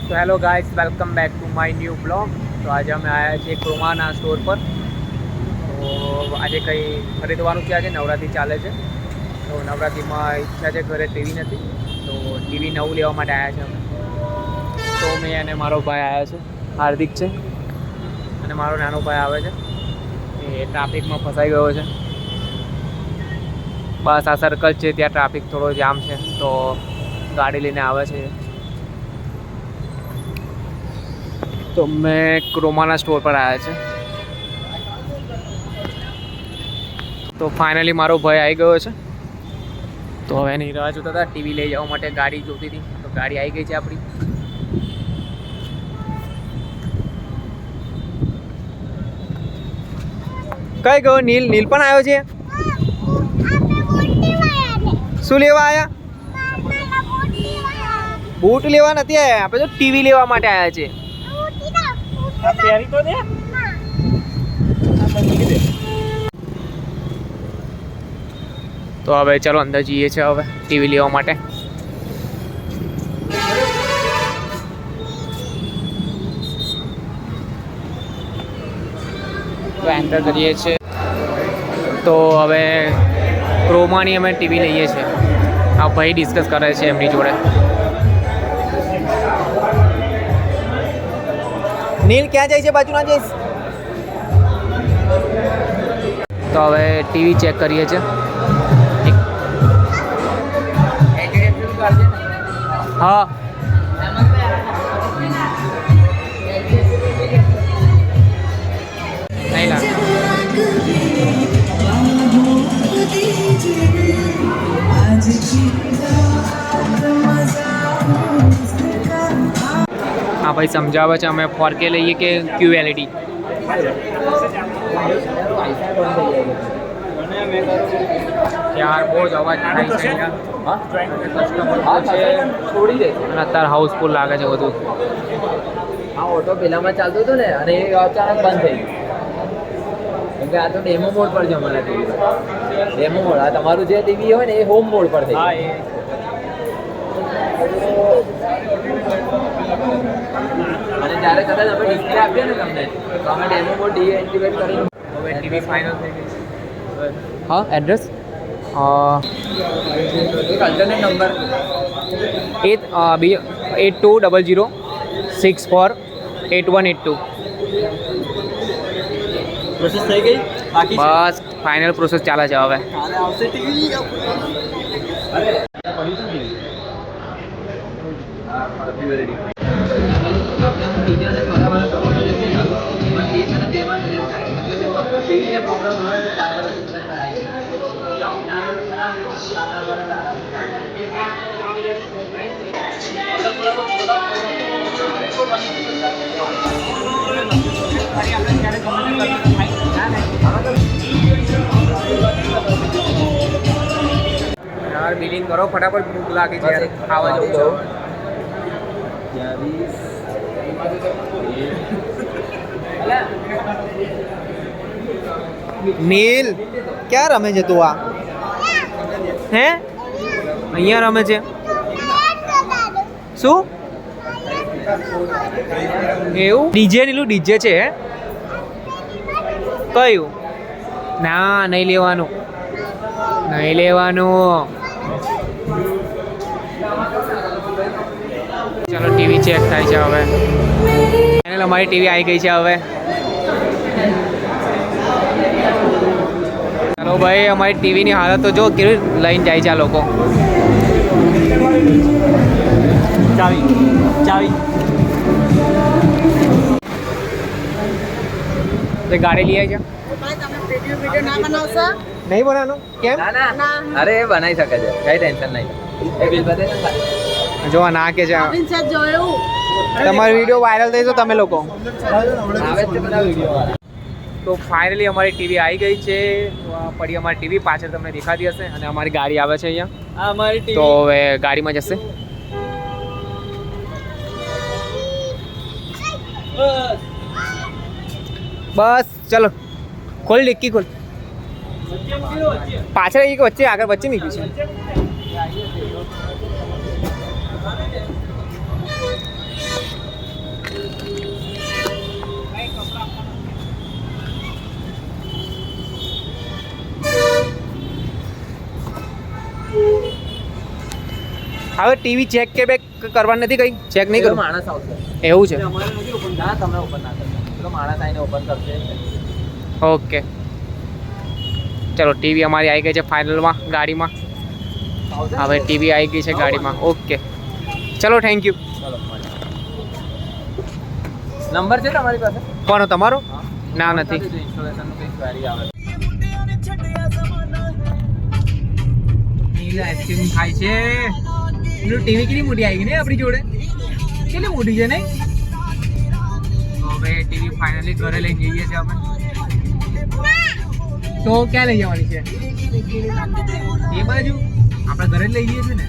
तो hello guys, welcome back to my new blog. तो आज અમે આવ્યા છીએ ક્રોમાના સ્ટોર પર। તો આજે કંઈ ખરીદવાનું છે। આજે નવરાત્રિ ચાલે છે તો નવરાત્રિમાં ઈચ્છા છે ઘરે ટીવી નથી તો ટીવી નવું લેવા માટે આવ્યા છે અમે। તો મેં અને મારો ભાઈ આવ્યા છે, હાર્દિક છે અને મારો નાનો ભાઈ આવે છે। એ ટ્રાફિકમાં ફસાઈ ગયો છે। બસ આ સર્કલ છે, ત્યાં ટ્રાફિક થોડો જામ છે તો ગાડી લઈને આવે છે। तो मैं क्रोमाना स्टोर पर आया है। तो फाइनली मारो भाई आई गयो है। तो हवे नहीं राह जोता था, टीवी ले जावा माटे गाड़ी जोती थी तो गाड़ी आई गई है अपनी। कई गयो नील नील पण आयो छे। શું લેવા આયા? બૂટ લેવા નથી આયા, આપણે તો ટીવી લેવા માટે આયા છે। तो दे तो हवे चलो अंदर जाइए छे। हवे टीवी लेवा माटे तो एंटर करिए छे। तो हवे क्रोमानी अमे टीवी लईए छे। आ भाई डिस्कस करे छे एमनी जोड़े। नील क्या जाए बाजू ना जाइए। तो हवे टीवी चेक करिए छे। हाँ नहीं ला। हाँ भाई समझावे छे अमे 4K लईए के QLED। यार बहुत अवाज थाय छे। हां छोड़ी दे અને અત્યારે હાઉસફુલ લાગે છે બધું। આ ઓટો પેલામાં ચાલતો હતો ને અને એ અચાનક બંધ થઈ ગયો કેમ કે આ તો ડેમો મોડ પર છે અમારા ટીવી। ડેમો મોડ આ તમારું જે ટીવી હોય ને એ હોમ મોડ પર થઈ ગયું। અને જ્યારે કદાચ અમે ડિસ્પ્લે આપીએ ને તમને તો અમે ડેમો મોડ ડીએક્ટિવેટ કરીને હવે ટીવી ફાઇનલ થઈ ગઈ છે। હા એડ્રેસ એક અલ્ટરનેટ નંબર 8200648182। પ્રોસેસ થઈ ગઈ બાકી બસ ફાઇનલ પ્રોસેસ ચાલે છે હવે। આવશે ટીવી અરે यार बिलिंग करो फटाफट, भूख लागी છે યાર, ખાવા જવું છે। नील क्या रमे છે તું? આ હે અહીંયા રમે છે શું? એવું ડીજે નીલું ડીજે છે હે? કયું? ના નહીં લેવાનું, નહીં લેવાનું। चलो टीवी चेक થાય છે હવે। ફાઇનલ અમારી ટીવી આવી ગઈ છે હવે। ચલો ભાઈ અમારી ટીવીની હાલત તો જો કેવી લઈને જાય છે આ લોકો। ચાવી ચાવી તો ગાડી લઈ આવી છે। નહીં બનાવવાનું કેમ? ના ના અરે એ બનાવી શકે છે, કઈ ટેન્શન નહીં। એ બિલ બતાવે ને જો ના કે છે તમારો વિડીયો વાયરલ થઈ તો તમે લોકો આવે છે બધા વિડીયો વાળા। તો ફાઇનલી અમારી ટીવી આવી ગઈ છે। તો આ પડી અમારી ટીવી, પાછળ તમને દેખાતી હશે અને અમારી ગાડી આવે છે અહીંયા। આ અમારી ટીવી તો હવે ગાડીમાં જશે। બસ ચલો ખોલ ડિક્કી ખોલ। પાછળ એક વચ્ચે આગળ વચ્ચે મૂક્યું છે। હવે ટીવી ચેક કે બેક કરવાનું નથી કઈ ચેક નહીં પેલો કરું માણસ આવશે એવું છે અમારે નથી ઓપન ના તમે ઓપન ના કરશો પેલો માણસ આવીને ઓપન કરશે ઓકે ચલો ટીવી અમારી આવી ગઈ છે ફાઇનલમાં ગાડીમાં હવે ટીવી આવી ગઈ છે ગાડીમાં ઓકે ચલો થેન્ક યુ ચલો નંબર છે તમારી પાસે કોનો તમારો હા. ના નથી ઇન્સ્ટોલેશનનું કંઈક ક્વેરી આવે આઈસ્ક્રીમ ખાય છે પેલું ટીવી કેટલી મોટી આવી ગઈ ને આપણી જોડે કેટલી મોટી છે ને તો હવે ટીવી ફાઇનલી ઘરે લઈને જઈએ છીએ અમે તો ક્યાં લઈ જવાની છે એ બાજુ આપણે ઘરે જ લઈ જઈએ છીએ ને